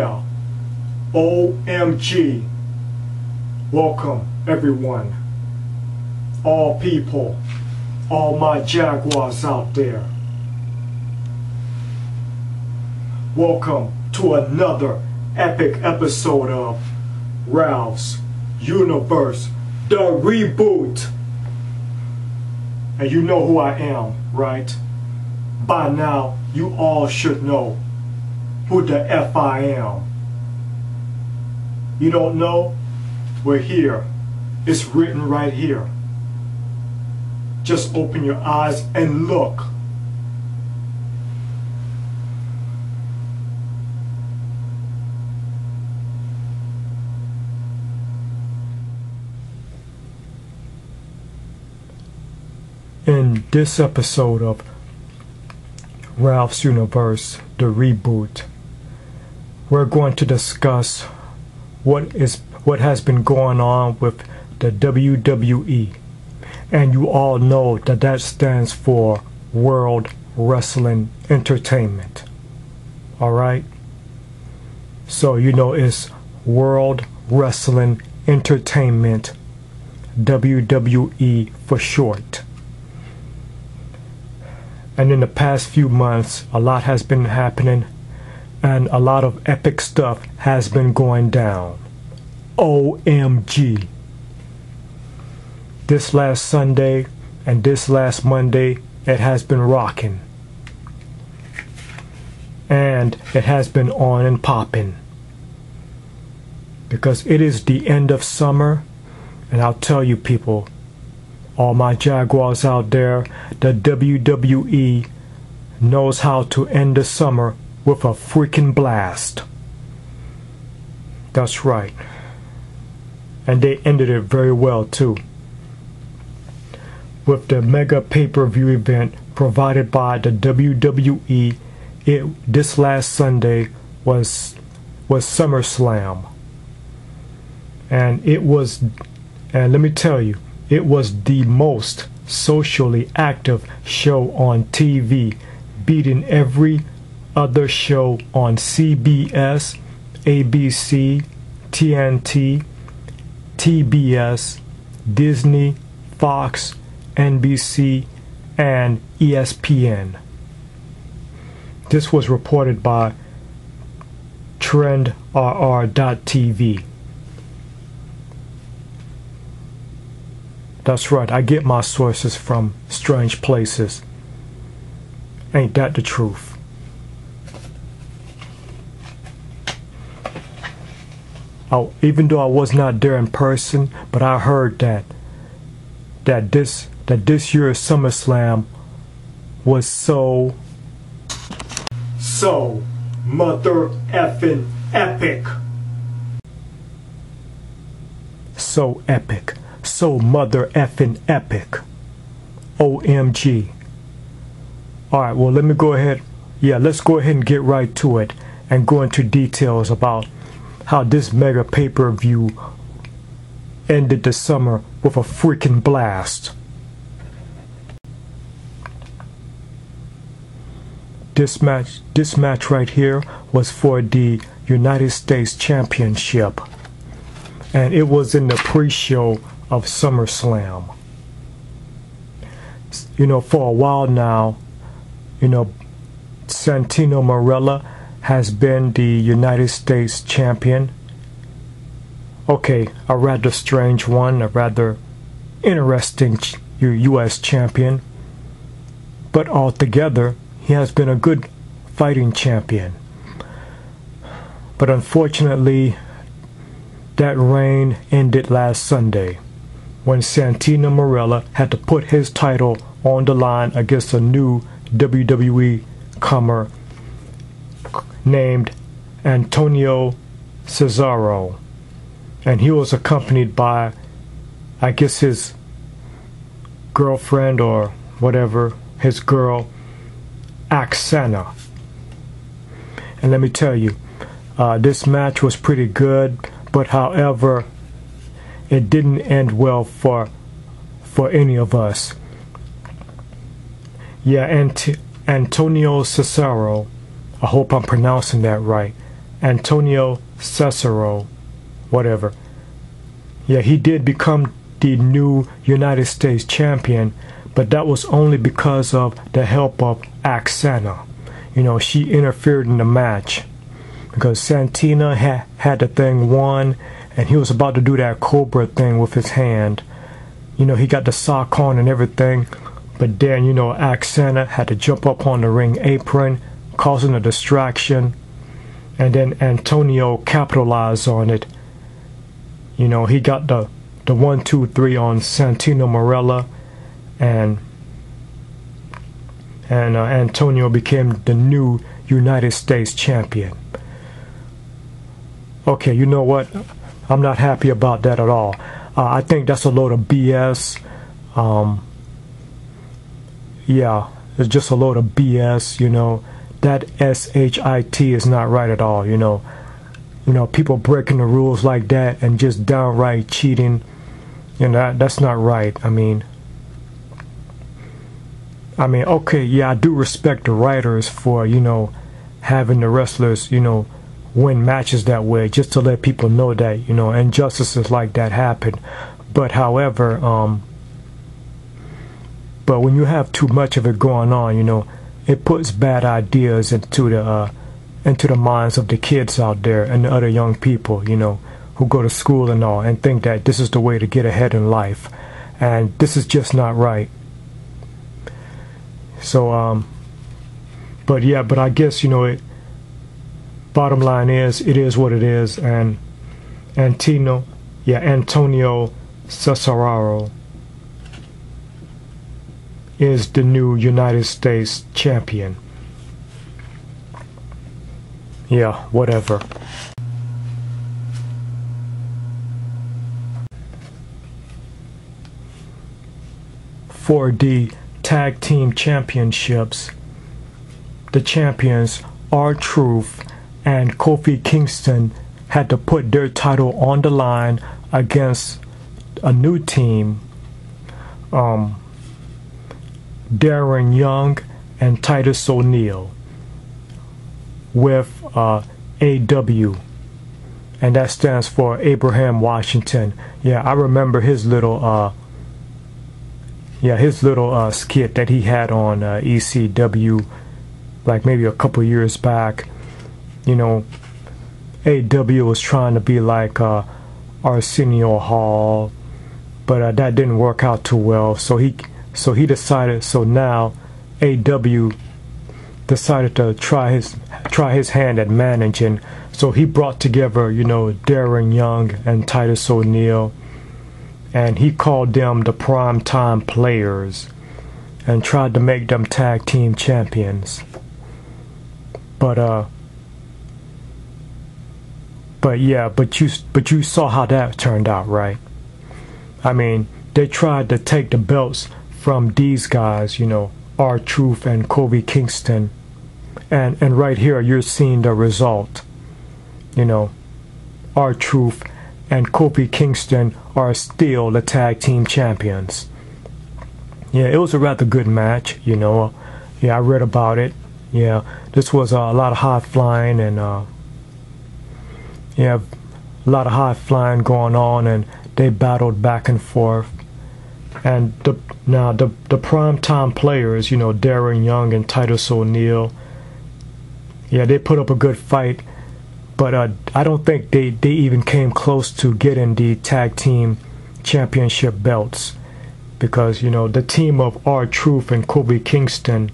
Yeah, OMG. Welcome everyone, all people, all my Jaguars out there. Welcome to another epic episode of Ralph's Universe, the Reboot. And you know who I am, right? By now, you all should know who the F I am. You don't know? We're here. It's written right here. Just open your eyes and look. In this episode of Ralph's Universe, the Reboot, we're going to discuss what has been going on with the WWE. And you all know that that stands for World Wrestling Entertainment. Alright? So you know it's World Wrestling Entertainment, WWE for short. And in the past few months, a lot has been happening and a lot of epic stuff has been going down. OMG. This last Sunday and this last Monday, it has been rocking. And it has been on and popping. Because it is the end of summer, and I'll tell you people, all my Jaguars out there, the WWE knows how to end the summer with a freaking blast. That's right. And they ended it very well too. With the mega pay-per-view event provided by the WWE, this last Sunday was Summerslam. And let me tell you, it was the most socially active show on TV, beating every other show on CBS, ABC, TNT, TBS, Disney, Fox, NBC, and ESPN. This was reported by TrendRR.TV. That's right, I get my sources from strange places. Ain't that the truth? Oh, even though I was not there in person, but I heard that this year's SummerSlam was so mother effing epic. So epic. So mother effing epic. OMG. Alright, well let me go ahead. Yeah, let's go ahead and get right to it and go into details about how this mega pay-per-view ended the summer with a freaking blast. This match right here was for the United States Championship. And it was in the pre-show of SummerSlam. You know, for a while now, you know, Santino Marella has been the United States champion. Okay, a rather strange one, a rather interesting US champion. But altogether, he has been a good fighting champion. But unfortunately, that reign ended last Sunday when Santino Marella had to put his title on the line against a new WWE comer named Antonio Cesaro. And he was accompanied by, I guess, his girlfriend or whatever, his girl, Aksana. And let me tell you, this match was pretty good, but however, it didn't end well for any of us. Yeah, Antonio Cesaro, I hope I'm pronouncing that right, Antonio Cesaro, whatever. Yeah, he did become the new United States champion, but that was only because of the help of Aksana. You know, she interfered in the match because Santina had the thing won, and he was about to do that Cobra thing with his hand. You know, he got the sock on and everything, but then, you know, Aksana had to jump up on the ring apron, causing a distraction, and then Antonio capitalized on it. You know, he got the 1, 2, 3 on Santino Marella, and Antonio became the new United States champion. Okay, you know what? I'm not happy about that at all. I think that's a load of BS. Yeah, it's just a load of BS, you know. That SHIT is not right at all, you know. You know, people breaking the rules like that and just downright cheating, you know, that's not right. I mean, okay, yeah, I do respect the writers for, you know, having the wrestlers, you know, win matches that way, just to let people know that, you know, injustices like that happen. But however, but when you have too much of it going on, you know, it puts bad ideas into the minds of the kids out there and the other young people, you know, who go to school and all, and think that this is the way to get ahead in life, and this is just not right. So but yeah, but I guess, you know, bottom line is, it is what it is, and Antonio Cesaro is the new United States champion. Yeah, whatever. For the tag team championships, the champions R-Truth and Kofi Kingston had to put their title on the line against a new team, Darren Young and Titus O'Neil, with AW, and that stands for Abraham Washington. Yeah, I remember his little skit that he had on ECW, like maybe a couple years back. You know, AW was trying to be like Arsenio Hall, but that didn't work out too well. So he decided. So now AW decided to try his hand at managing. So he brought together, you know, Darren Young and Titus O'Neil, and he called them the Primetime Players, and tried to make them tag team champions. But you saw how that turned out, right? I mean, they tried to take the belts from these guys, you know, R-Truth and Kofi Kingston, and right here you're seeing the result. You know, R-Truth and Kofi Kingston are still the tag team champions. Yeah, it was a rather good match, you know. Yeah, I read about it. Yeah, this was a lot of high flying, and yeah, a lot of high flying going on, and they battled back and forth. And the Primetime Players, you know, Darren Young and Titus O'Neil, yeah, they put up a good fight, but I don't think they even came close to getting the tag team championship belts, because, you know, the team of R-Truth and Kofi Kingston,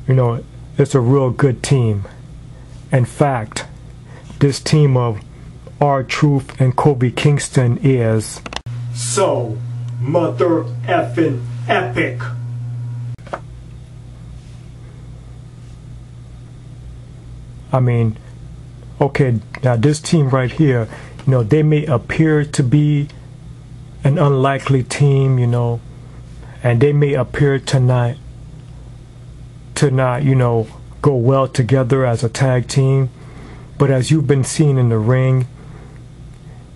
you know, it's a real good team. In fact, this team of R-Truth and Kofi Kingston is so mother effing epic. I mean, okay, now this team right here, you know, they may appear to be an unlikely team, you know, and they may appear to not, you know, go well together as a tag team, but as you've been seeing in the ring,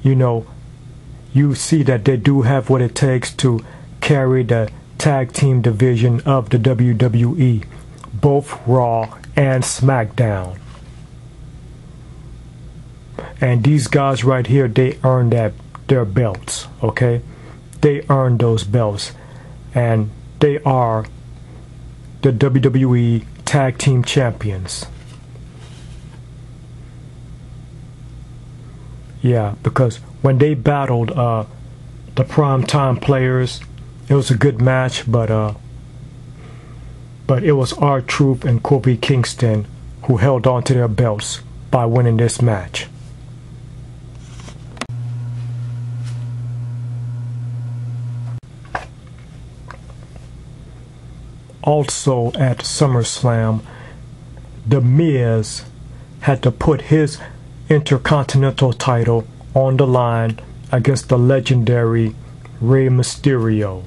you know, you see that they do have what it takes to carry the tag team division of the WWE, both Raw and SmackDown. And these guys right here, they earned their belts, okay? They earned those belts. And they are the WWE Tag Team Champions. Yeah, because when they battled the Primetime Players, it was a good match, but it was R-Truth and Kofi Kingston who held on to their belts by winning this match. Also at SummerSlam, The Miz had to put his Intercontinental title on the line against the legendary Rey Mysterio.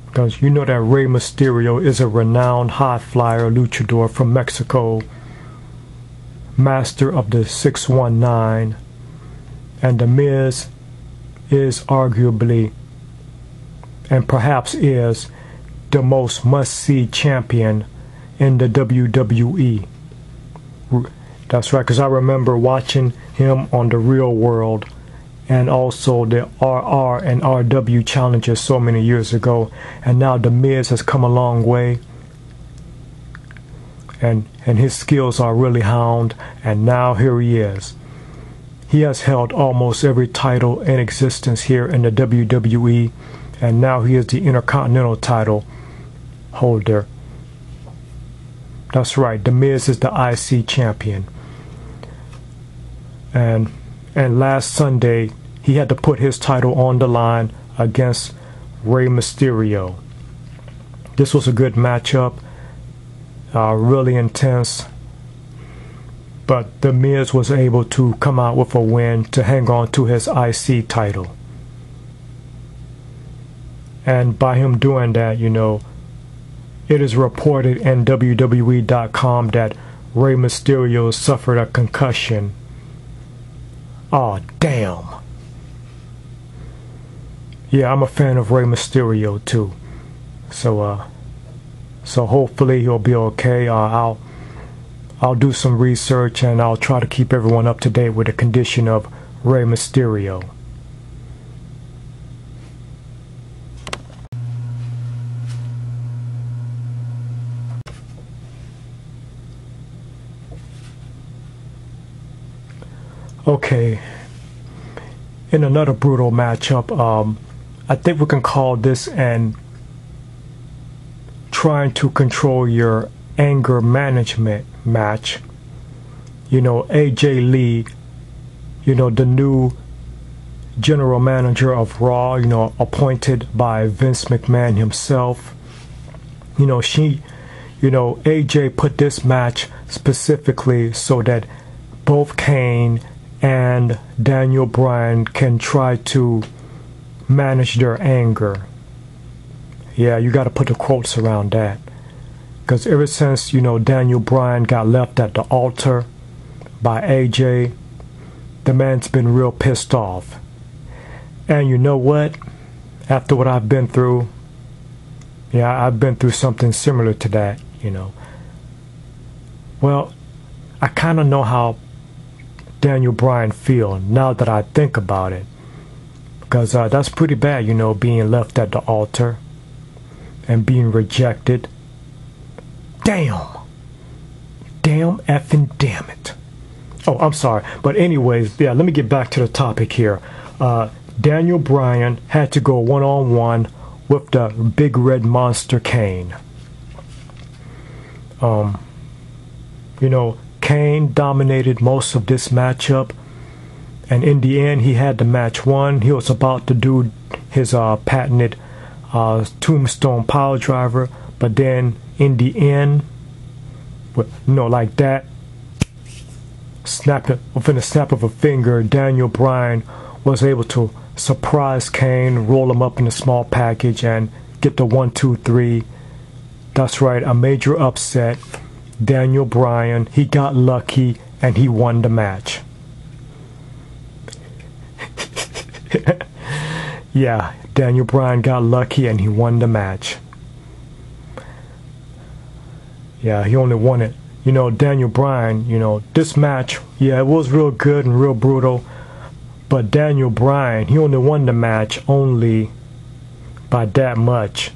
Because you know that Rey Mysterio is a renowned high flyer luchador from Mexico, master of the 619, and The Miz is arguably, and perhaps is, the most must-see champion in the WWE. That's right, because I remember watching him on The Real World and also the RR and RW challenges so many years ago, and now The Miz has come a long way, and his skills are really honed, and now here he is. He has held almost every title in existence here in the WWE, and now he is the Intercontinental title holder. That's right, The Miz is the IC champion. And last Sunday, he had to put his title on the line against Rey Mysterio. This was a good matchup, really intense. But The Miz was able to come out with a win to hang on to his IC title. And by him doing that, you know, it is reported in WWE.com that Rey Mysterio suffered a concussion. Oh, damn. Yeah, I'm a fan of Rey Mysterio too. So hopefully he'll be okay. I'll do some research and I'll try to keep everyone up to date with the condition of Rey Mysterio. Okay, in another brutal matchup, I think we can call this an trying to control your anger management match. You know, AJ Lee, you know, the new general manager of Raw, you know, appointed by Vince McMahon himself. You know, AJ put this match specifically so that both Kane and Daniel Bryan can try to manage their anger. Yeah, you got to put the quotes around that. Because ever since, you know, Daniel Bryan got left at the altar by AJ, the man's been real pissed off. And you know what? After what I've been through, yeah, I've been through something similar to that, you know. Well, I kind of know how Daniel Bryan feel now that I think about it, because that's pretty bad, you know, being left at the altar and being rejected. Damn effing damn it. Oh, I'm sorry, but anyways, yeah, let me get back to the topic here. Daniel Bryan had to go one-on-one with the big red monster Kane. You know, Kane dominated most of this matchup, and in the end he had the match won. He was about to do his patented tombstone pile driver, but then in the end, you know, like that, within a snap of a finger, Daniel Bryan was able to surprise Kane, roll him up in a small package, and get the 1, 2, 3. That's right, a major upset. Daniel Bryan, he got lucky and he won the match. Yeah, Daniel Bryan got lucky and he won the match. Yeah, he only won it, Daniel Bryan, this match, yeah, it was real good and real brutal, but Daniel Bryan, he only won the match only by that much,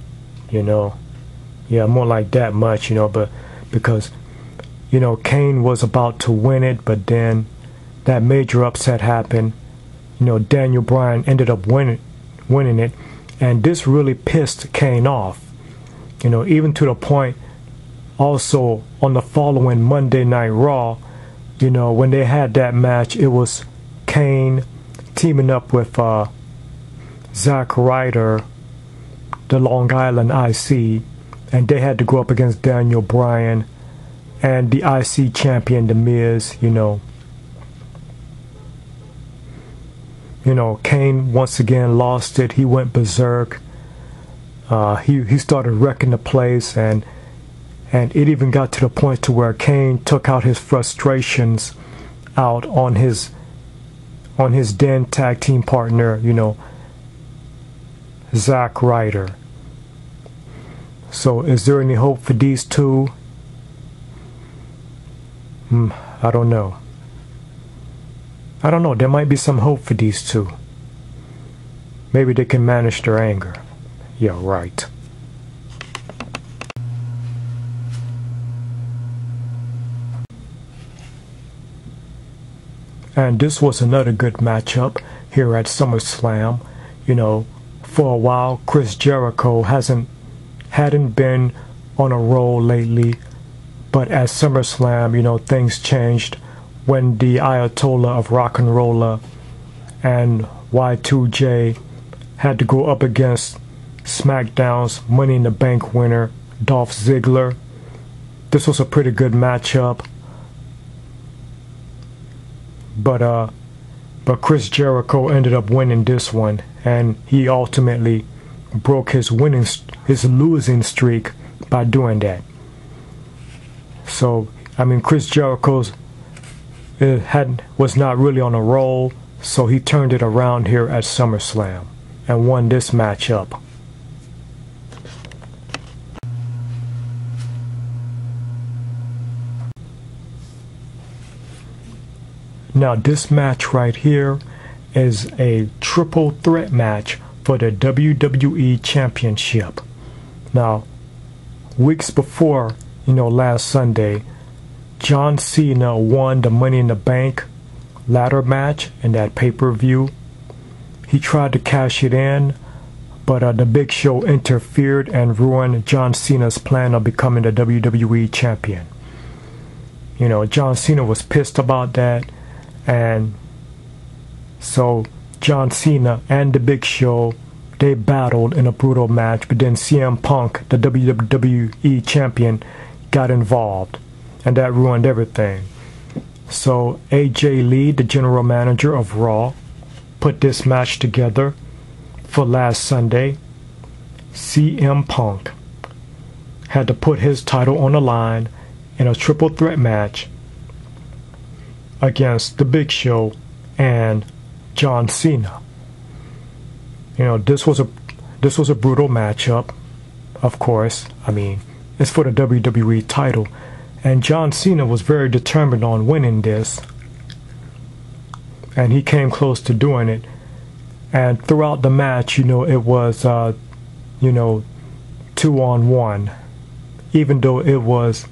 yeah, more like that much, but because, Kane was about to win it, but then that major upset happened. Daniel Bryan ended up winning it, and this really pissed Kane off, even to the point also on the following Monday Night Raw, when they had that match, it was Kane teaming up with Zack Ryder, the Long Island IC, and they had to go up against Daniel Bryan and the IC champion, The Miz, Kane once again lost it. He went berserk. He started wrecking the place, and it even got to the point to where Kane took out his frustrations out on his then tag team partner, Zack Ryder. So is there any hope for these two? I don't know. There might be some hope for these two. Maybe they can manage their anger. Yeah, right. And this was another good matchup here at SummerSlam. For a while, Chris Jericho hadn't been on a roll lately, but at SummerSlam, things changed when the Ayatollah of Rock and Roller and Y2J had to go up against SmackDown's Money in the Bank winner, Dolph Ziggler. This was a pretty good matchup. But Chris Jericho ended up winning this one, and he ultimately broke his losing streak by doing that. So, Chris Jericho was not really on a roll, so he turned it around here at SummerSlam and won this matchup. Now this match right here is a triple threat match for the WWE Championship. Now, weeks before, last Sunday, John Cena won the Money in the Bank ladder match in that pay-per-view. He tried to cash it in, but the Big Show interfered and ruined John Cena's plan of becoming the WWE Champion. John Cena was pissed about that. And so John Cena and the Big Show, they battled in a brutal match, but then CM Punk, the WWE champion, got involved, and that ruined everything. So AJ Lee, the general manager of Raw, put this match together for last Sunday. CM Punk had to put his title on the line in a triple threat match against the Big Show and John Cena. This was a brutal matchup, of course. It's for the WWE title, and John Cena was very determined on winning this, and he came close to doing it. And throughout the match, it was 2-on-1, even though it was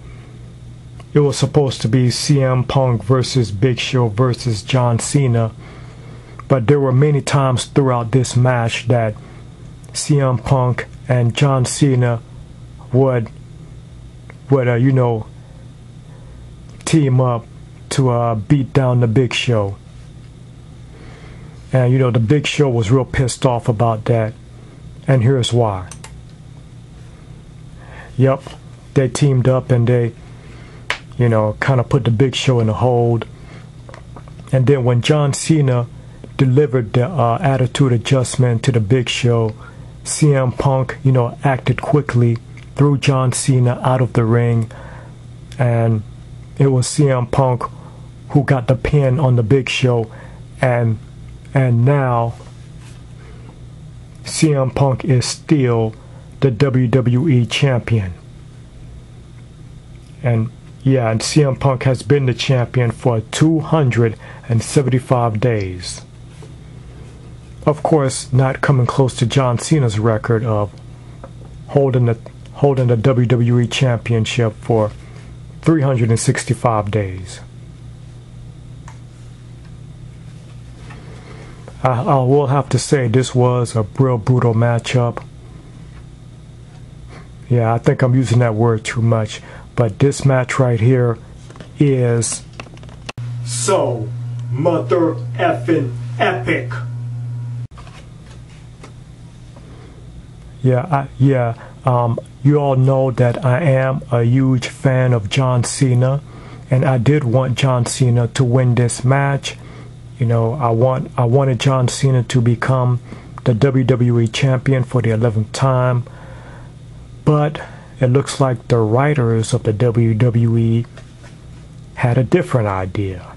supposed to be CM Punk versus Big Show versus John Cena. But there were many times throughout this match that CM Punk and John Cena would team up to beat down the Big Show. And the Big Show was real pissed off about that. And here's why. Yep, they teamed up and they kind of put the Big Show in a hold. And then when John Cena delivered the attitude adjustment to the Big Show, CM Punk, acted quickly, threw John Cena out of the ring, and it was CM Punk who got the pin on the Big Show, and now CM Punk is still the WWE champion. And Yeah, and CM Punk has been the champion for 275 days. Of course, not coming close to John Cena's record of holding the WWE Championship for 365 days. I will have to say this was a real brutal matchup. Yeah, I think I'm using that word too much, but this match right here is so mother effing epic. You all know that I am a huge fan of John Cena, and I did want John Cena to win this match. You know, I wanted John Cena to become the WWE champion for the 11th time, but it looks like the writers of the WWE had a different idea.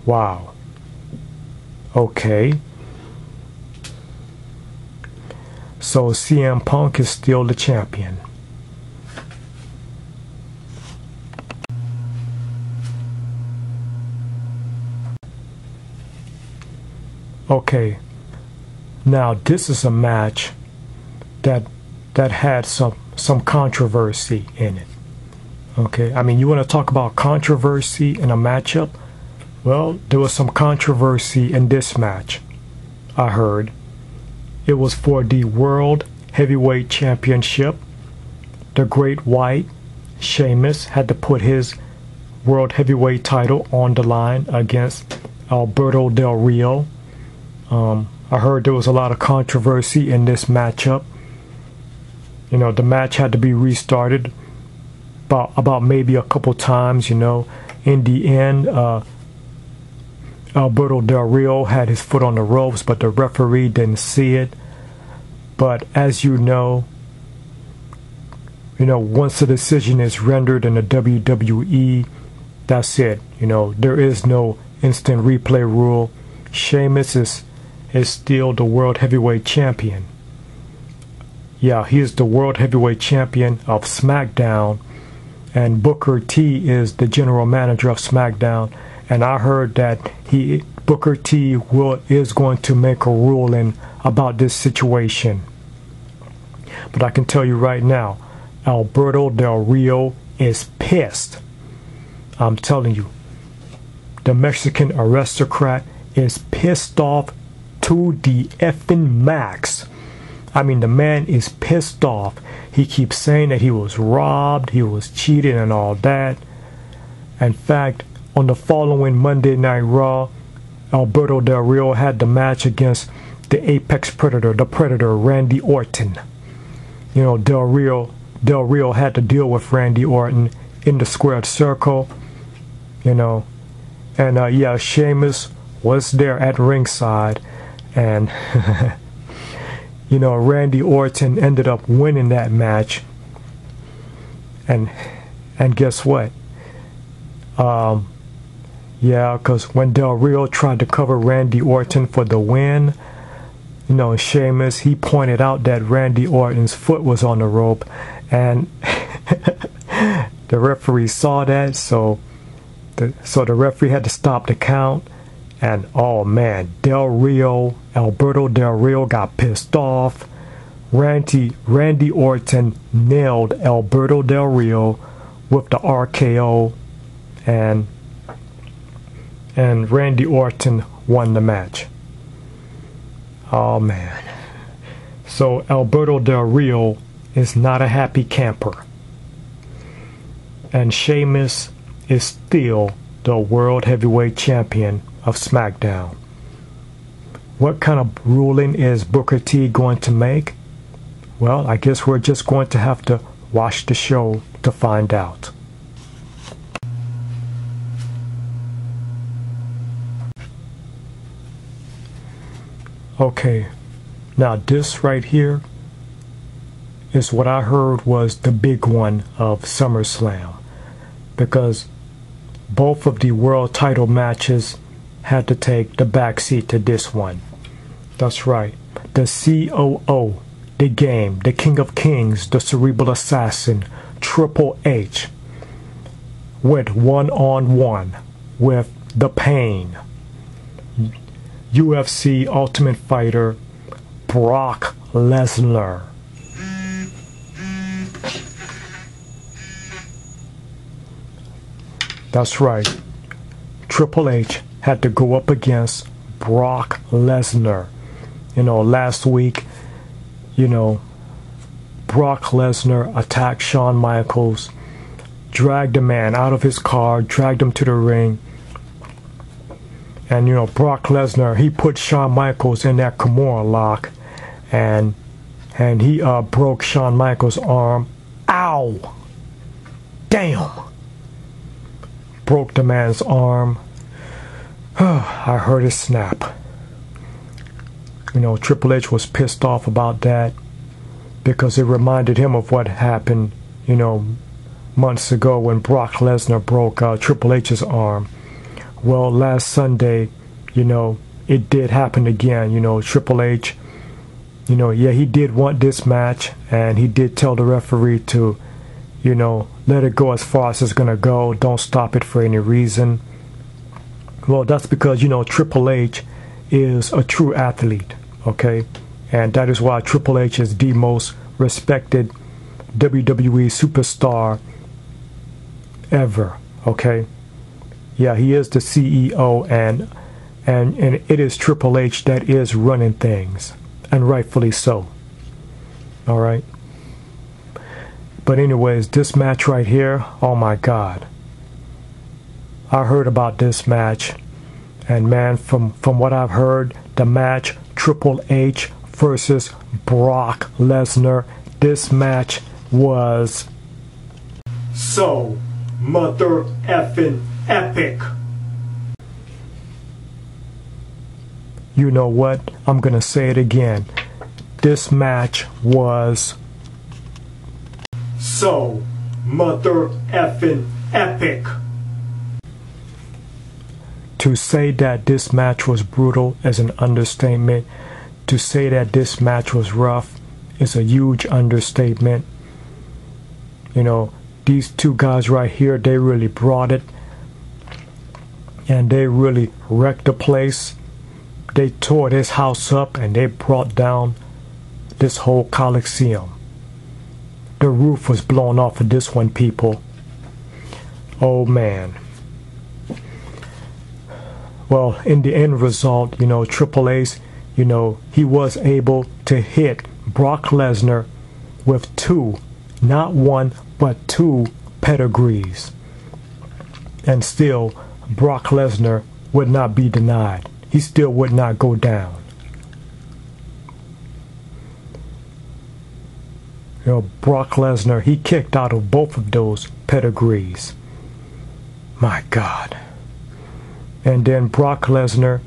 Wow. Okay. So CM Punk is still the champion. Okay, now this is a match that had some controversy in it. Okay, I mean, you want to talk about controversy in a matchup? Well, there was some controversy in this match, I heard. It was for the World Heavyweight Championship. The Great White, Sheamus, had to put his World Heavyweight title on the line against Alberto Del Rio. I heard there was a lot of controversy in this matchup. You know, the match had to be restarted about maybe a couple times, you know. In the end, Alberto Del Rio had his foot on the ropes, but the referee didn't see it. But as you know, once the decision is rendered in the WWE, that's it. You know, there is no instant replay rule. Sheamus is still the World Heavyweight Champion. Yeah, he is the World Heavyweight Champion of SmackDown, and Booker T is the General Manager of SmackDown. And I heard that Booker T is going to make a ruling about this situation. But I can tell you right now, Alberto Del Rio is pissed. I'm telling you, the Mexican aristocrat is pissed off to the effing max. I mean, the man is pissed off. He keeps saying that he was robbed, he was cheated and all that. In fact, on the following Monday Night Raw, Alberto Del Rio had the match against the Apex Predator, the Predator, Randy Orton. You know, Del Rio had to deal with Randy Orton in the squared circle, and yeah, Sheamus was there at ringside, and Randy Orton ended up winning that match. And guess what? Yeah, because when Del Rio tried to cover Randy Orton for the win, Sheamus, he pointed out that Randy Orton's foot was on the rope, and the referee saw that, so the referee had to stop the count. And oh man, Alberto Del Rio got pissed off. Randy Orton nailed Alberto Del Rio with the RKO, and Randy Orton won the match. Oh man. So Alberto Del Rio is not a happy camper. And Sheamus is still the World Heavyweight Champion of SmackDown. What kind of ruling is Booker T going to make? Well, I guess we're just going to have to watch the show to find out. Okay, now this right here is what I heard was the big one of SummerSlam, because both of the world title matches had to take the backseat to this one. That's right, the COO, the Game, the King of Kings, the Cerebral Assassin, Triple H, went one-on-one with The Pain, UFC Ultimate Fighter Brock Lesnar. That's right. Triple H had to go up against Brock Lesnar. Last week, Brock Lesnar attacked Shawn Michaels, dragged the man out of his car, dragged him to the ring. And, Brock Lesnar, he put Shawn Michaels in that Kimura lock, and he broke Shawn Michaels' arm. Ow! Damn! Broke the man's arm. I heard it snap. Triple H was pissed off about that because it reminded him of what happened, months ago when Brock Lesnar broke Triple H's arm. Well, last Sunday, it did happen again. Triple H, he did want this match, and he did tell the referee to, let it go as far as it's going to go. Don't stop it for any reason. Well, that's because, Triple H is a true athlete, okay? And that is why Triple H is the most respected WWE superstar ever, okay? Yeah, he is the CEO, and it is Triple H that is running things, and rightfully so. All right? But anyways, this match right here, oh my God. I heard about this match, and man, from what I've heard, the match Triple H versus Brock Lesnar, this match was so mother effing epic. You know what? I'm gonna say it again. This match was so mother effing epic. To say that this match was brutal is an understatement. To say that this match was rough is a huge understatement. These two guys right here, they really brought it. And they really wrecked the place. They tore this house up and they brought down this whole Coliseum. The roof was blown off of this one, people. Oh man. Well, in the end result, Triple H, he was able to hit Brock Lesnar with two, not one, but two pedigrees. And still, Brock Lesnar would not be denied. He still would not go down. Brock Lesnar, he kicked out of both of those pedigrees. My God. And then Brock Lesnar,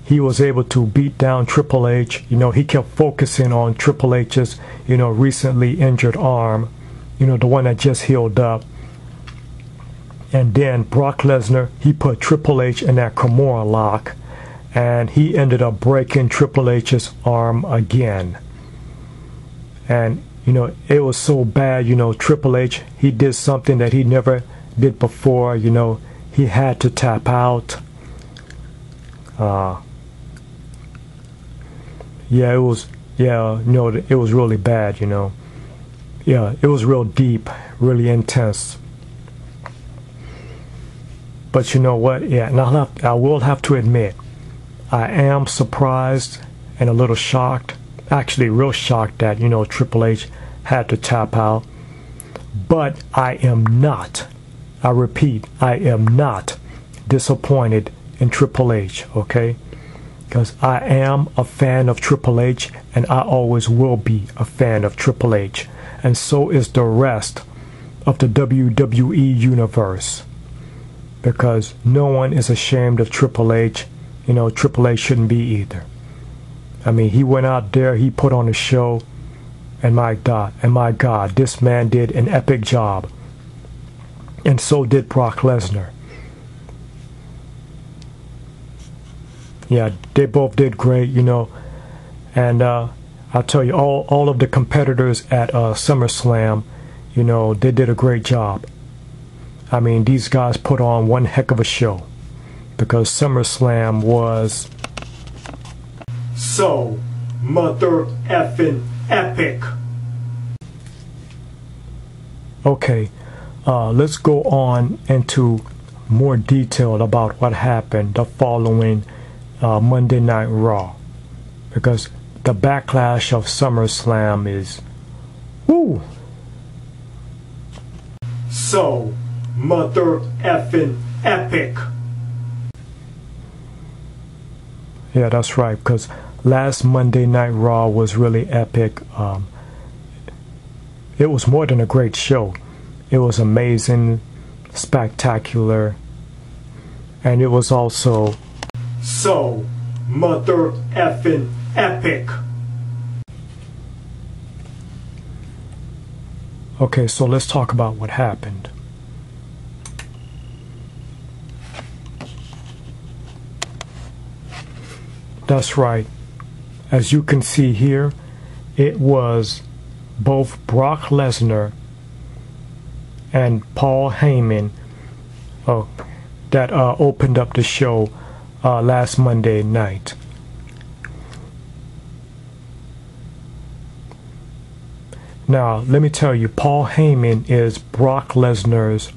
he was able to beat down Triple H. He kept focusing on Triple H's, recently injured arm, the one that just healed up. And then Brock Lesnar, he put Triple H in that Kimura lock, and he ended up breaking Triple H's arm again. And, it was so bad, Triple H, he did something that he never did before, he had to tap out. It was really bad, Yeah, it was real deep, really intense. But you know what? Yeah, and I will have to admit, I am surprised and a little shocked, actually real shocked that, Triple H had to tap out. But I am not, I repeat, I am not disappointed in Triple H, okay? Because I am a fan of Triple H, and I always will be a fan of Triple H. And so is the rest of the WWE universe. Because no one is ashamed of Triple H. Triple H shouldn't be either. I mean, he went out there, he put on a show, and my God, this man did an epic job. And so did Brock Lesnar. Yeah, they both did great, And I'll tell you, all of the competitors at SummerSlam, they did a great job. I mean, these guys put on one heck of a show, because SummerSlam was so mother effing epic. Okay, let's go on into more detail about what happened the following Monday Night Raw, because the backlash of SummerSlam is woo, so mother effing epic. Yeah, that's right, because last Monday Night Raw was really epic. It was more than a great show. It was amazing, spectacular, and it was also so mother effing epic. Okay, so let's talk about what happened. That's right. As you can see here, it was both Brock Lesnar and Paul Heyman that opened up the show last Monday night. Now, let me tell you, Paul Heyman is Brock Lesnar's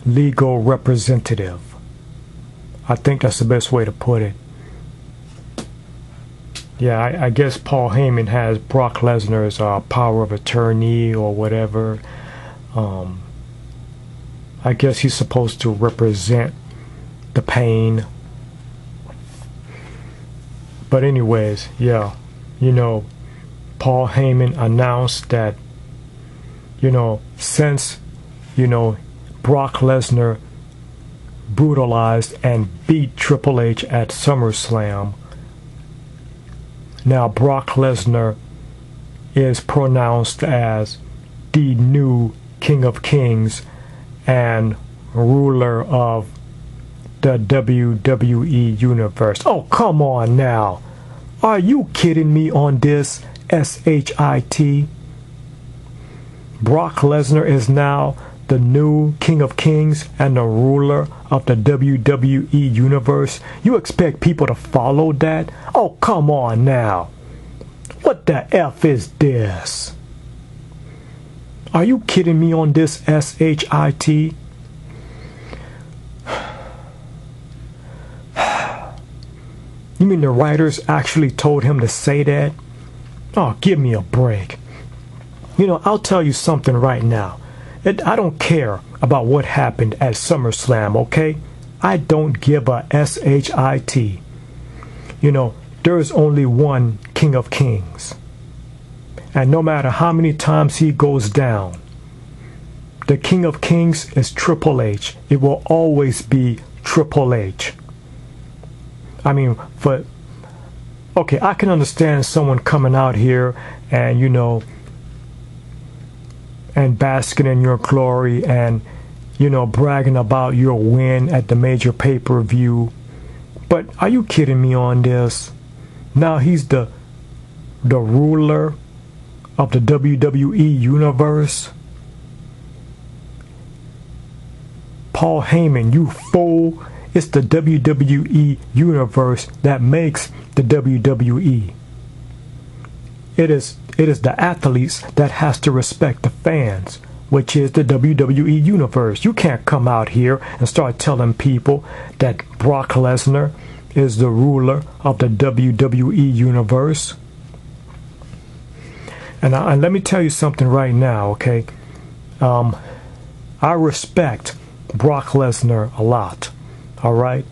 legal representative. I think that's the best way to put it. Yeah, I guess Paul Heyman has Brock Lesnar's power of attorney or whatever. I guess he's supposed to represent the pain. But anyways, yeah, you know, Paul Heyman announced that, you know, since, you know, Brock Lesnar brutalized and beat Triple H at SummerSlam, now Brock Lesnar is pronounced as the new King of Kings and ruler of the WWE Universe. Oh, come on now. Are you kidding me on this? SHIT. Brock Lesnar is now the new King of Kings and the ruler of the WWE Universe. You expect people to follow that? Oh, come on now. What the F is this? Are you kidding me on this SHIT? You mean the writers actually told him to say that? Oh, give me a break. You know, I'll tell you something right now. I don't care about what happened at SummerSlam, okay? I don't give a SHIT. You know, there is only one King of Kings. And no matter how many times he goes down, the King of Kings is Triple H. It will always be Triple H. I mean, okay, I can understand someone coming out here and, you know, and basking in your glory and, you know, bragging about your win at the major pay-per-view. But are you kidding me on this? Now he's the ruler of the WWE Universe. Paul Heyman, you fool. It's the WWE Universe that makes the WWE. It is the athletes that has to respect the fans, which is the WWE Universe. You can't come out here and start telling people that Brock Lesnar is the ruler of the WWE Universe. And let me tell you something right now, okay? I respect Brock Lesnar a lot, all right?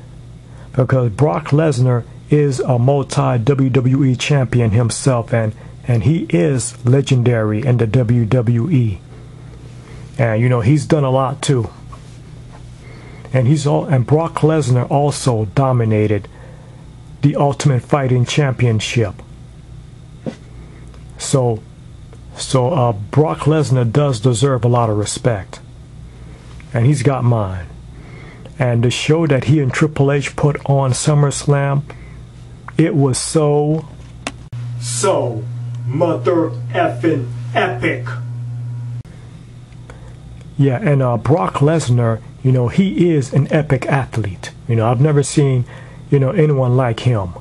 Because Brock Lesnar is a multi-WWE champion himself, and he is legendary in the WWE. And, you know, he's done a lot, too. And Brock Lesnar also dominated the Ultimate Fighting Championship. So Brock Lesnar does deserve a lot of respect. And he's got mine. And the show that he and Triple H put on SummerSlam, it was so mother effing epic. Yeah, and Brock Lesnar, he is an epic athlete. I've never seen, anyone like him,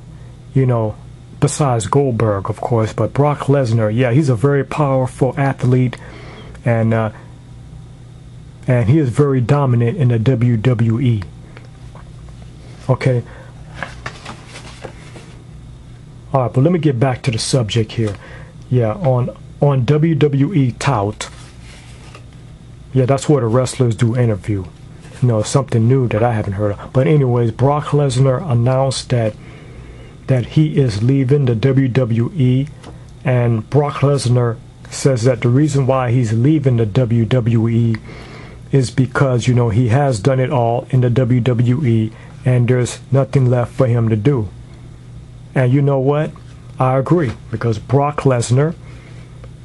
besides Goldberg, of course. But Brock Lesnar, yeah, he's a very powerful athlete, and he is very dominant in the WWE. Okay. All right, but let me get back to the subject here. Yeah, on WWE Tout. Yeah, that's where the wrestlers do interview. Something new that I haven't heard of. But anyways, Brock Lesnar announced that he is leaving the WWE, and Brock Lesnar says that the reason why he's leaving the WWE is because, he has done it all in the WWE, and there's nothing left for him to do. And you know what? I agree, because Brock Lesnar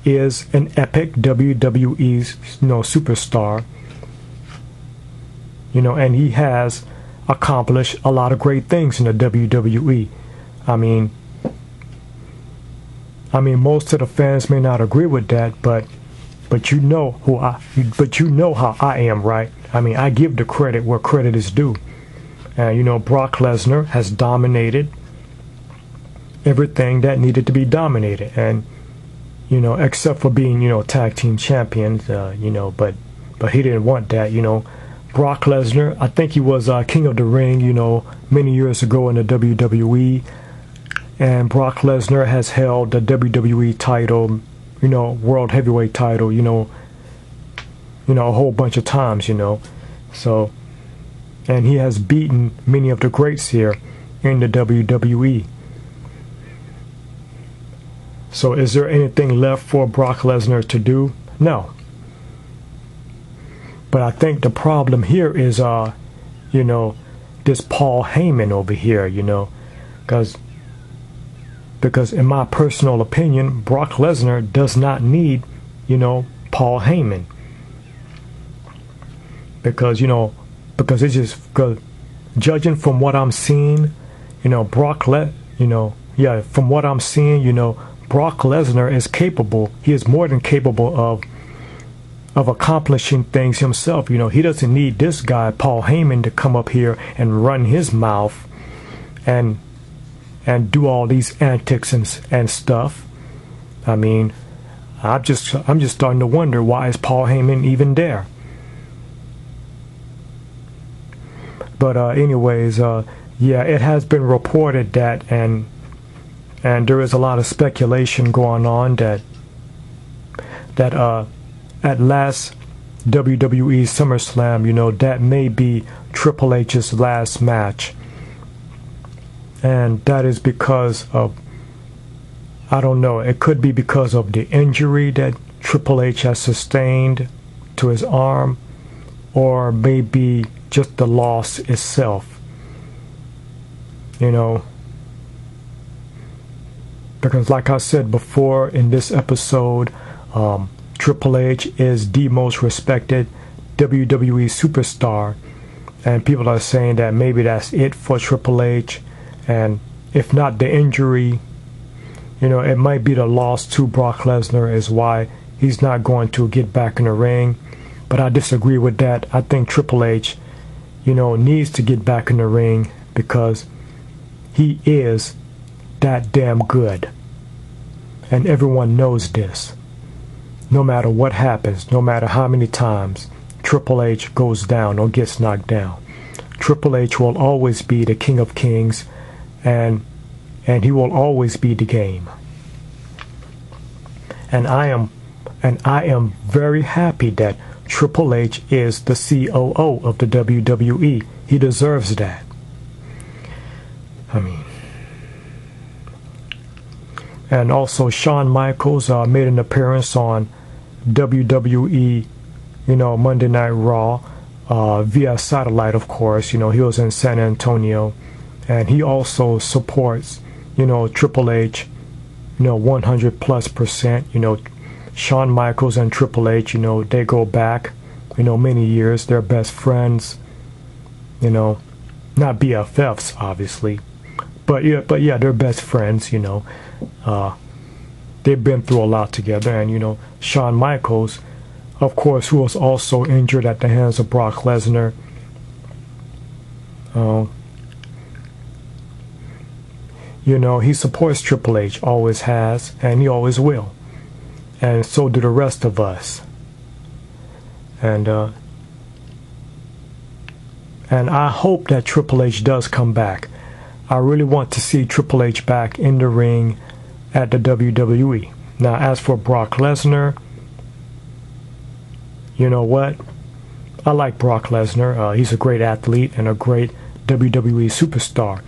is an epic WWE superstar, and he has accomplished a lot of great things in the WWE. I mean, most of the fans may not agree with that, but you know how I am, right? I give the credit where credit is due. And Brock Lesnar has dominated everything that needed to be dominated, and except for being tag team champions, but he didn't want that. Brock Lesnar, I think he was King of the Ring, many years ago in the WWE, and Brock Lesnar has held the WWE title, World Heavyweight title, a whole bunch of times, so, and he has beaten many of the greats here in the WWE. So is there anything left for Brock Lesnar to do? No. But I think the problem here is, this Paul Heyman over here, because in my personal opinion, Brock Lesnar does not need, Paul Heyman. Because it's just, because judging from what I'm seeing, from what I'm seeing, Brock Lesnar is capable. He is more than capable of accomplishing things himself. He doesn't need this guy, Paul Heyman, to come up here and run his mouth and do all these antics and stuff. I'm just starting to wonder, why is Paul Heyman even there? But anyways, yeah, it has been reported that, and there is a lot of speculation going on that at last WWE Summerslam, that may be Triple H's last match. And that is because of, I don't know, it could be because of the injury that Triple H has sustained to his arm, or maybe just the loss itself. Because like I said before in this episode, Triple H is the most respected WWE superstar, and people are saying that maybe that's it for Triple H, and if not the injury, it might be the loss to Brock Lesnar is why he's not going to get back in the ring. But I disagree with that. I think Triple H, needs to get back in the ring, because he is that damn good, and everyone knows this. No matter what happens, no matter how many times Triple H goes down or gets knocked down, Triple H will always be the King of Kings, and he will always be the game. And I am very happy that Triple H is the COO of the WWE. He deserves that. And also Shawn Michaels made an appearance on WWE, Monday Night Raw, via satellite, of course. He was in San Antonio, and he also supports, Triple H, 100+%. Shawn Michaels and Triple H, they go back, many years. They're best friends, not BFFs, obviously, but yeah, they're best friends. They've been through a lot together, and Shawn Michaels, of course, who was also injured at the hands of Brock Lesnar. You know, he supports Triple H, always has, and he always will. And so do the rest of us. And I hope that Triple H does come back. I really want to see Triple H back in the ring at the WWE. Now, as for Brock Lesnar, you know what? I like Brock Lesnar. He's a great athlete and a great WWE superstar.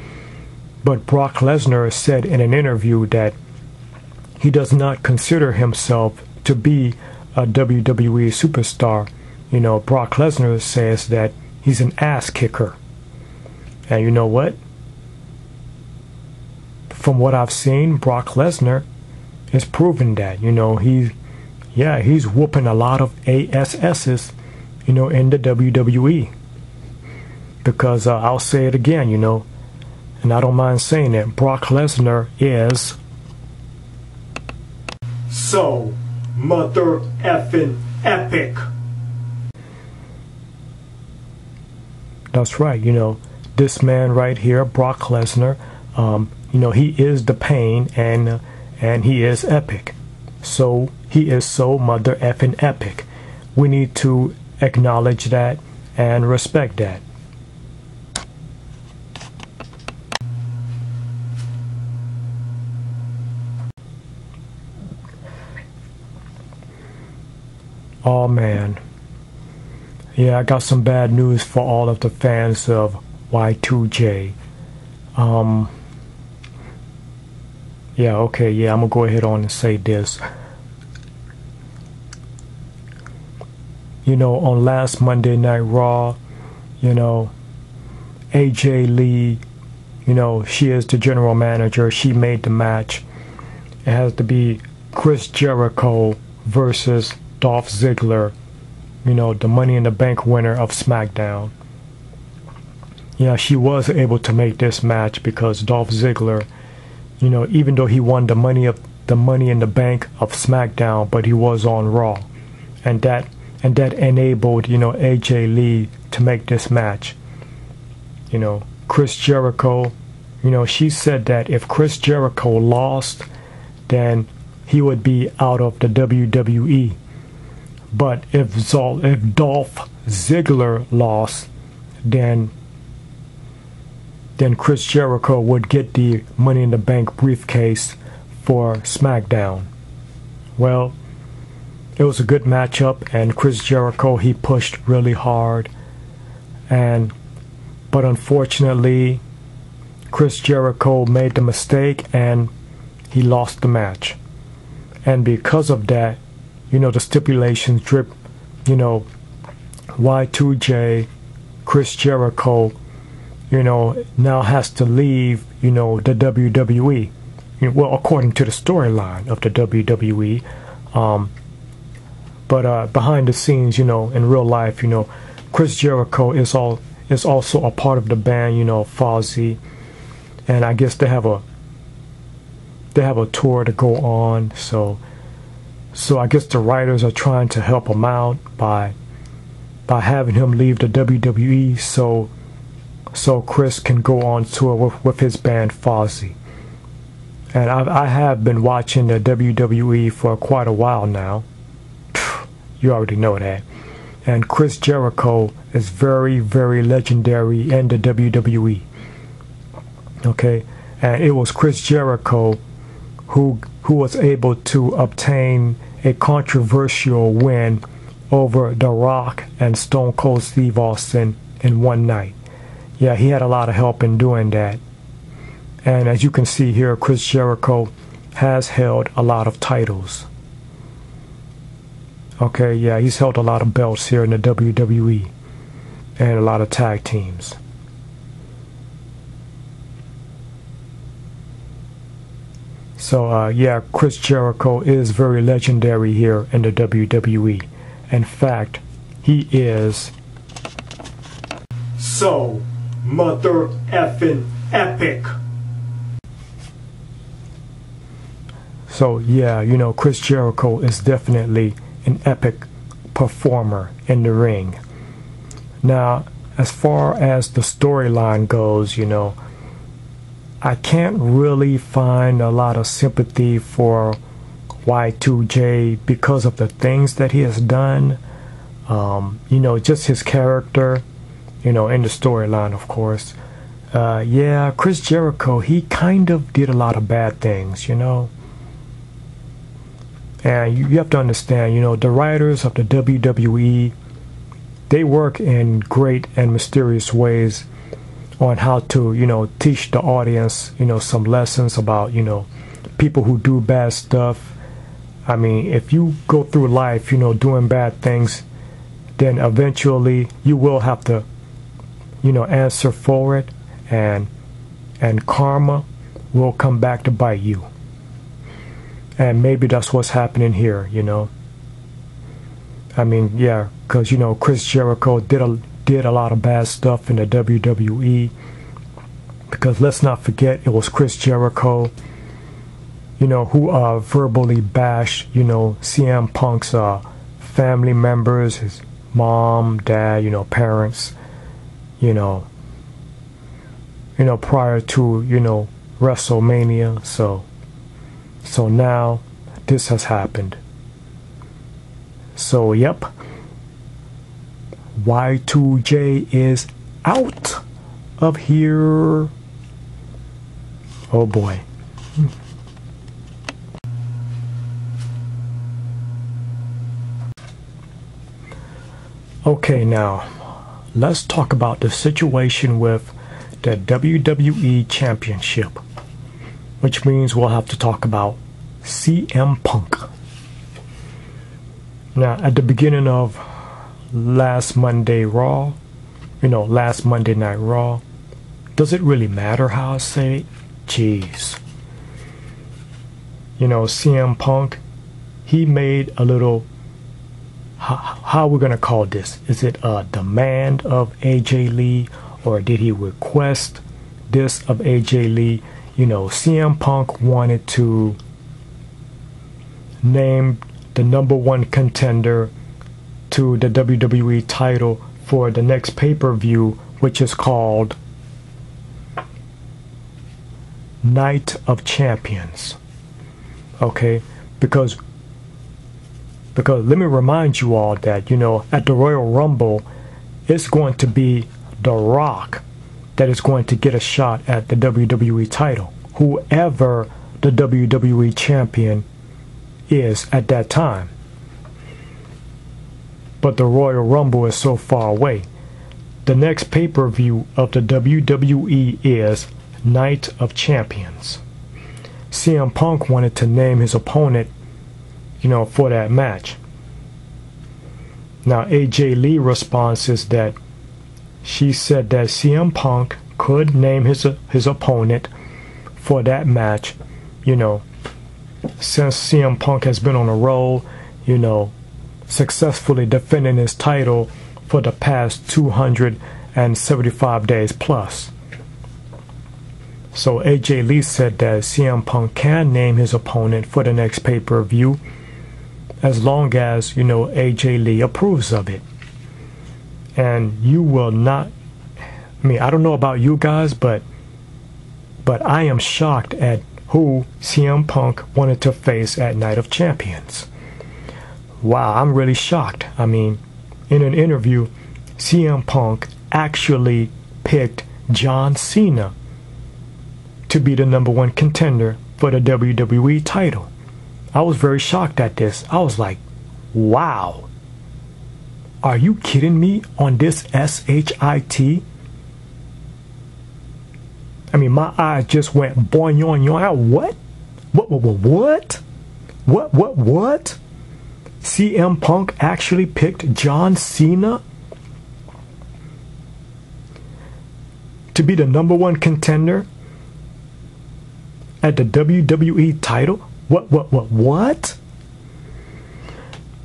But Brock Lesnar said in an interview that he does not consider himself to be a WWE superstar. You know, Brock Lesnar says that he's an ass kicker. And you know what? From what I've seen, Brock Lesnar is proving that. You know, he's whooping a lot of ASS's, you know, in the WWE. Because I'll say it again, you know, and I don't mind saying it, Brock Lesnar is so mother effing epic. That's right, you know, this man right here, Brock Lesnar, you know, he is the Pain, and he is epic. So he is so mother effing epic. We need to acknowledge that and respect that. Oh man. Yeah, I got some bad news for all of the fans of Y2J. Yeah, okay, yeah, I'm gonna go ahead on and say this. You know, on last Monday Night Raw, you know, AJ Lee, you know, she is the general manager. She made the match. It has to be Chris Jericho versus Dolph Ziggler, you know, the Money in the Bank winner of SmackDown. Yeah, she was able to make this match because Dolph Ziggler, you know, even though he won the Money in the Bank of SmackDown, but he was on Raw, and that enabled, you know, AJ Lee to make this match. You know, Chris Jericho, you know, she said that if Chris Jericho lost, then he would be out of the WWE. But if Dolph Ziggler lost, then Chris Jericho would get the Money in the Bank briefcase for SmackDown. Well, it was a good matchup, and Chris Jericho, he pushed really hard, but unfortunately Chris Jericho made the mistake and he lost the match. And because of that, you know, the stipulations drip, you know, Y2J, Chris Jericho, you know, now has to leave, you know, the WWE. You know, well, according to the storyline of the WWE. But behind the scenes, you know, in real life, you know, Chris Jericho is also a part of the band, you know, Fozzy, and I guess they have a tour to go on. So I guess the writers are trying to help him out by having him leave the WWE, so Chris can go on tour with his band Fozzy. And I have been watching the WWE for quite a while now. You already know that. And Chris Jericho is very, very legendary in the WWE. Okay? And it was Chris Jericho who was able to obtain a controversial win over The Rock and Stone Cold Steve Austin in one night. Yeah, he had a lot of help in doing that. And as you can see here, Chris Jericho has held a lot of titles. Okay, yeah, he's held a lot of belts here in the WWE and a lot of tag teams. So, yeah, Chris Jericho is very legendary here in the WWE. In fact, he is so mother effing epic. So, yeah, you know, Chris Jericho is definitely an epic performer in the ring. Now, as far as the storyline goes, I can't really find a lot of sympathy for Y2J because of the things that he has done. Just his character, in the storyline, of course. Chris Jericho, he kind of did a lot of bad things, And you have to understand, the writers of the WWE, they work in great and mysterious ways on how to, teach the audience, some lessons about, people who do bad stuff. I mean, if you go through life, doing bad things, then eventually you will have to, answer for it, and karma will come back to bite you. And maybe that's what's happening here, I mean, yeah, because, Chris Jericho did a lot of bad stuff in the WWE. Because let's not forget, it was Chris Jericho, who verbally bashed, CM Punk's family members, his mom, dad, parents, prior to, WrestleMania. So now this has happened. So, yep, Y2J is out of here. Oh boy. Okay, now let's talk about the situation with the WWE Championship, which means we'll have to talk about CM Punk. Now, at the beginning of last Monday Raw, last Monday Night Raw, does it really matter how I say it? Jeez. CM Punk, he made a little, how we're going to call this? Is it a demand of AJ Lee, or did he request this of AJ Lee? CM Punk wanted to name the number one contender to the WWE title for the next pay-per-view, which is called Night of Champions. Okay, because let me remind you all that, at the Royal Rumble, it's going to be The Rock that is going to get a shot at the WWE title, whoever the WWE champion is at that time. But the Royal Rumble is so far away. The next pay-per-view of the WWE is Night of Champions. CM Punk wanted to name his opponent, for that match. Now, AJ Lee response is that she said that CM Punk could name his opponent for that match, since CM Punk has been on a roll, successfully defending his title for the past 275 days plus. So AJ Lee said that CM Punk can name his opponent for the next pay-per-view as long as, AJ Lee approves of it. And you will not, I don't know about you guys, but I am shocked at who CM Punk wanted to face at Night of Champions. Wow, I'm really shocked. In an interview, CM Punk actually picked John Cena to be the number one contender for the WWE title. I was very shocked at this. I was like, wow. Are you kidding me on this SHIT? My eyes just went boing, yoing, yoing. What? What? CM Punk actually picked John Cena to be the number one contender at the WWE title? What?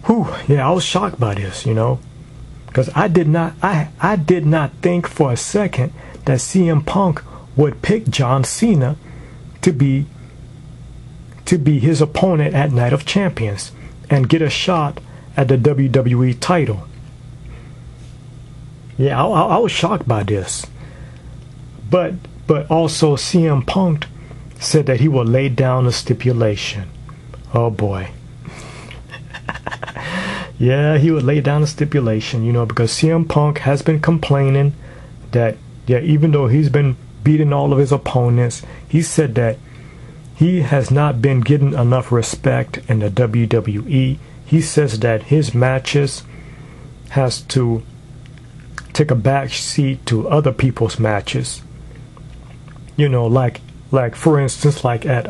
Whew, yeah, I was shocked by this, because I did not think for a second that CM Punk would pick John Cena to be his opponent at Night of Champions and get a shot at the WWE title. Yeah, I was shocked by this. But also CM Punk said that he will lay down a stipulation. Oh boy. Yeah, he would lay down a stipulation, because CM Punk has been complaining that, yeah, even though he's been beating all of his opponents, he said that he has not been getting enough respect in the WWE. He says that his matches has to take a back seat to other people's matches. Like for instance, like at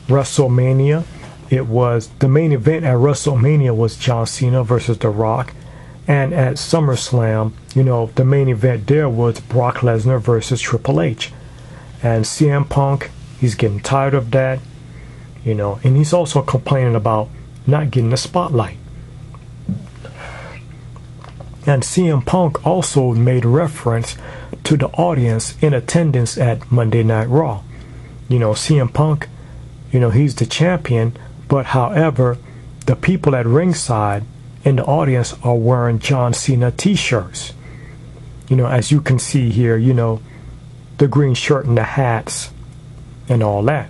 WrestleMania, it was the main event at WrestleMania was John Cena versus The Rock, and at SummerSlam, the main event there was Brock Lesnar versus Triple H. And CM Punk, he's getting tired of that, and he's also complaining about not getting the spotlight. And CM Punk also made reference to the audience in attendance at Monday Night Raw. CM Punk, he's the champion, but however, the people at ringside in the audience are wearing John Cena t-shirts. As you can see here, the green shirt and the hats and all that.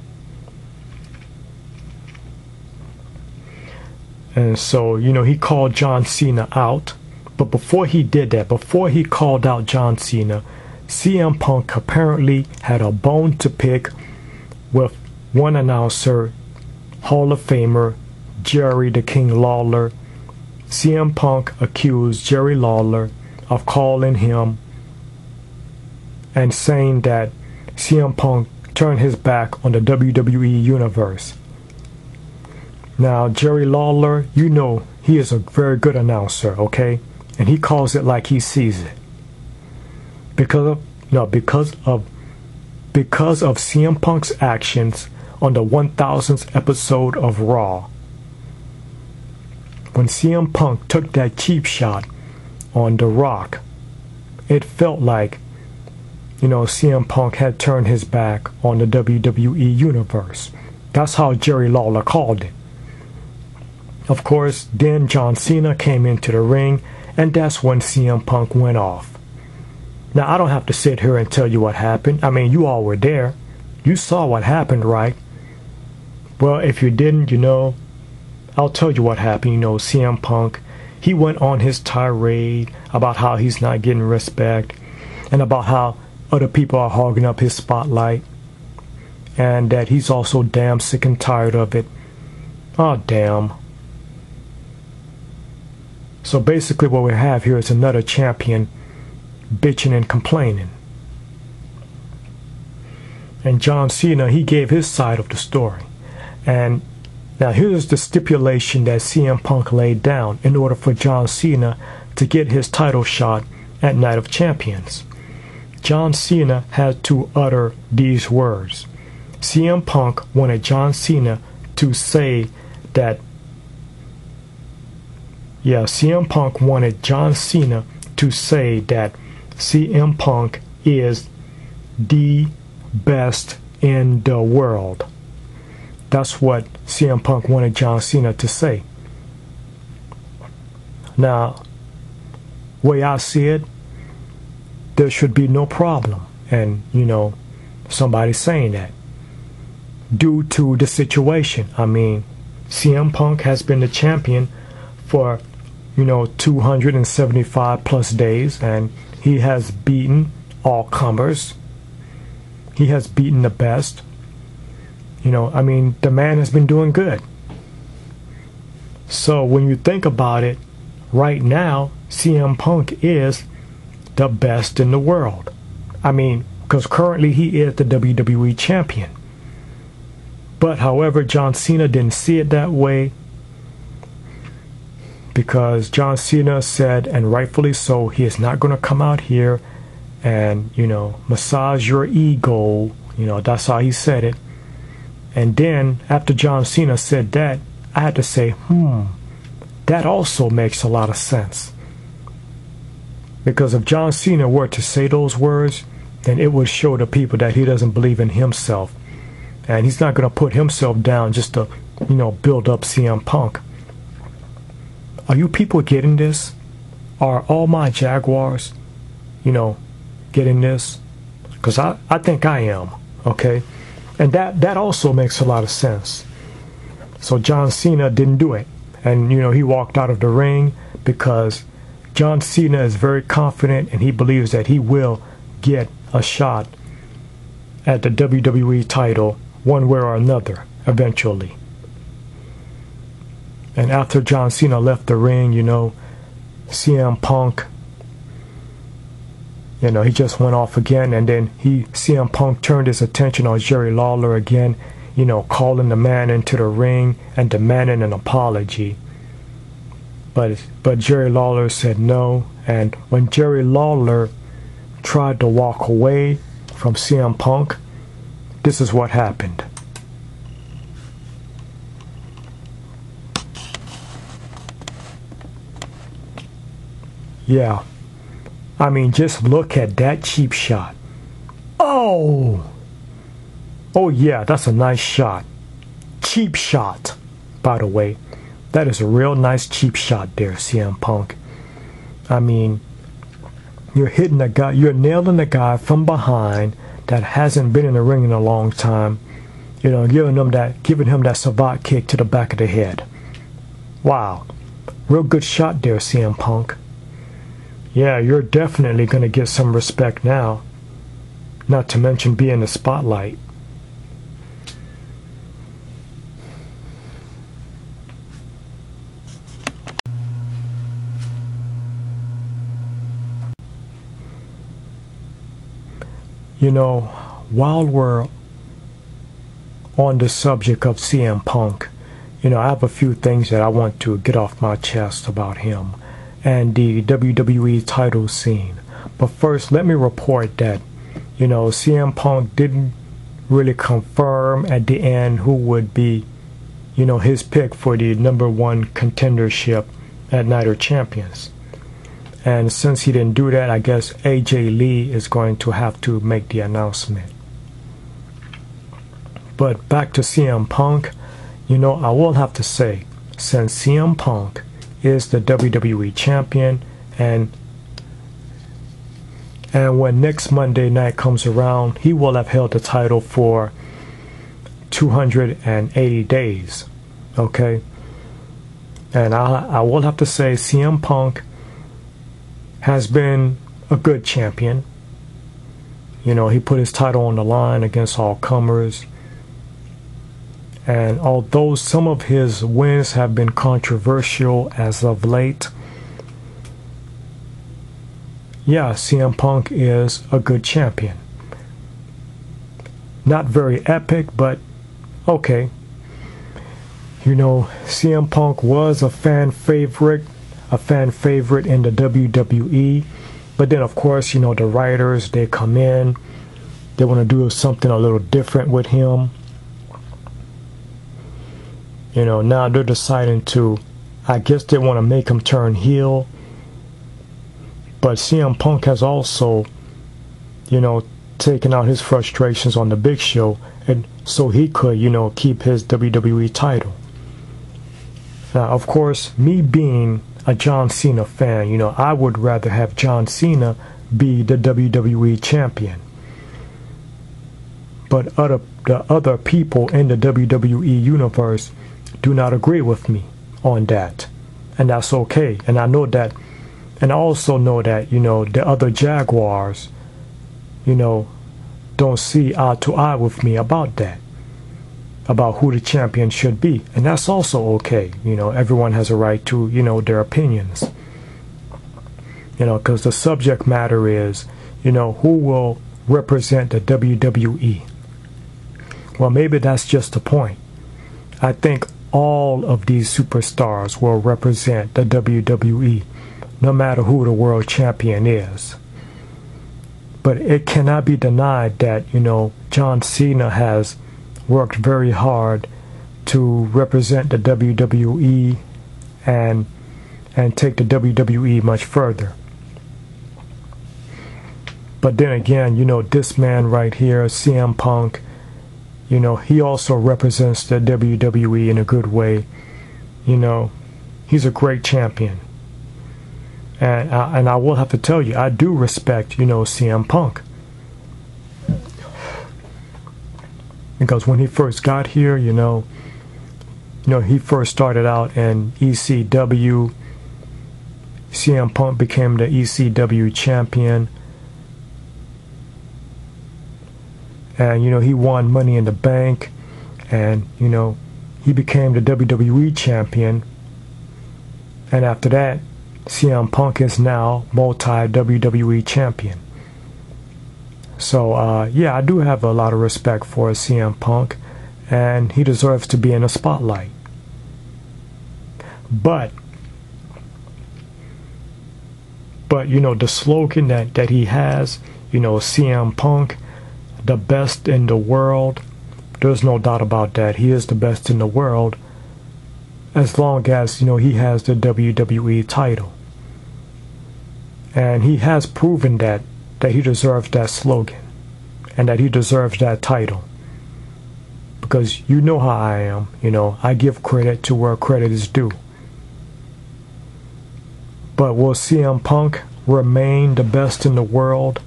And so, he called John Cena out. But before he did that, before he called out John Cena, CM Punk apparently had a bone to pick with one announcer, Hall of Famer Jerry the King Lawler. CM Punk accused Jerry Lawler of calling him and saying that CM Punk turned his back on the WWE Universe. Now, Jerry Lawler, he is a very good announcer, okay? And he calls it like he sees it. Because of CM Punk's actions on the 1000th episode of Raw. When CM Punk took that cheap shot on The Rock, it felt like, CM Punk had turned his back on the WWE Universe. That's how Jerry Lawler called it. Of course, then John Cena came into the ring, and that's when CM Punk went off. Now, I don't have to sit here and tell you what happened. I mean, you all were there. You saw what happened, right? Well, if you didn't, I'll tell you what happened. CM Punk, he went on his tirade about how he's not getting respect and about how other people are hogging up his spotlight and that he's also damn sick and tired of it. Oh, damn. So basically what we have here is another champion bitching and complaining. And John Cena, he gave his side of the story. And now here's the stipulation that CM Punk laid down in order for John Cena to get his title shot at Night of Champions. John Cena had to utter these words. CM Punk wanted John Cena to say that CM Punk wanted John Cena to say that CM Punk is the best in the world. That's what CM Punk wanted John Cena to say. Now, way I see it, there should be no problem. And, somebody saying that. Due to the situation. I mean, CM Punk has been the champion for 275 plus days, and he has beaten all comers. He has beaten the best. The man has been doing good. So when you think about it, right now, CM Punk is the best in the world. Because currently he is the WWE champion. But however, John Cena didn't see it that way, because John Cena said, and rightfully so, he is not going to come out here and, massage your ego. That's how he said it. And then, after John Cena said that, I had to say, that also makes a lot of sense. Because if John Cena were to say those words, then it would show the people that he doesn't believe in himself. And he's not going to put himself down just to, build up CM Punk. Are you people getting this? Are all my Jaguars, getting this? Because I think I am, okay? And that also makes a lot of sense. So John Cena didn't do it. And, he walked out of the ring because John Cena is very confident and he believes that he will get a shot at the WWE title one way or another eventually. And after John Cena left the ring, CM Punk, he just went off again, and then CM Punk turned his attention on Jerry Lawler again, calling the man into the ring and demanding an apology. But Jerry Lawler said no, and when Jerry Lawler tried to walk away from CM Punk, this is what happened. Yeah, I mean, just look at that cheap shot. Oh yeah, that's a nice shot. Cheap shot, by the way. That is a real nice cheap shot there, CM Punk. I mean, you're hitting the guy, you're nailing the guy from behind that hasn't been in the ring in a long time. Giving him that savate kick to the back of the head. Wow, real good shot there, CM Punk. Yeah, you're definitely going to get some respect now. Not to mention being in the spotlight. While we're on the subject of CM Punk, I have a few things that I want to get off my chest about him and the WWE title scene. But first, let me report that, CM Punk didn't really confirm at the end who would be, his pick for the #1 contendership at Night of Champions. And since he didn't do that, I guess AJ Lee is going to have to make the announcement. But back to CM Punk, I will have to say, since CM Punk is the WWE champion, and when next Monday night comes around, he will have held the title for 280 days, okay? And I will have to say CM Punk has been a good champion. He put his title on the line against all comers. And although some of his wins have been controversial as of late, yeah, CM Punk is a good champion. Not very epic, but okay. CM Punk was a fan favorite in the WWE. But then, of course, the writers, they come in, they want to do something a little different with him. Now they're deciding to, I guess they want to make him turn heel. But CM Punk has also, taken out his frustrations on the Big Show, and so he could, keep his WWE title. Now, of course, me being a John Cena fan, I would rather have John Cena be the WWE champion. But the other people in the WWE universe do not agree with me on that, and that's okay. And I know that, and I also know that the other Jaguars don't see eye to eye with me about that, about who the champion should be, and that's also okay. Everyone has a right to their opinions, because the subject matter is who will represent the WWE. Well, maybe that's just the point. I think all of these superstars will represent the WWE, no matter who the world champion is. But it cannot be denied that, John Cena has worked very hard to represent the WWE and take the WWE much further. But then again, this man right here, CM Punk, he also represents the WWE in a good way. he's a great champion. And I will have to tell you, I do respect, CM Punk. Because when he first got here, he first started out in ECW. CM Punk became the ECW champion. And, he won Money in the Bank. And, he became the WWE champion. And after that, CM Punk is now multi-WWE champion. So, yeah, I do have a lot of respect for CM Punk. And he deserves to be in the spotlight. But the slogan that he has, CM Punk, the best in the world, there's no doubt about that. He is the best in the world as long as, he has the WWE title. And he has proven that he deserves that slogan and that he deserves that title. Because you know how I am, I give credit to where credit is due. But will CM Punk remain the best in the world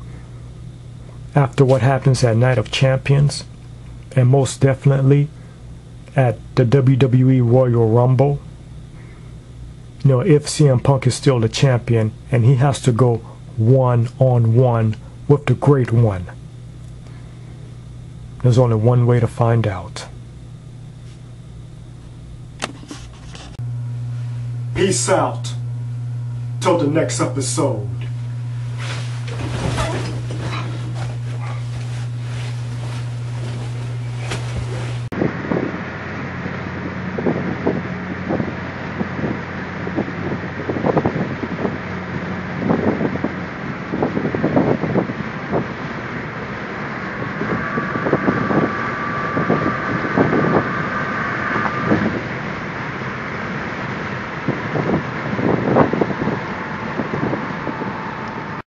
after what happens at Night of Champions? And most definitely at the WWE Royal Rumble? If CM Punk is still the champion and he has to go one-on-one with the Great One. There's only one way to find out. Peace out. Till the next episode.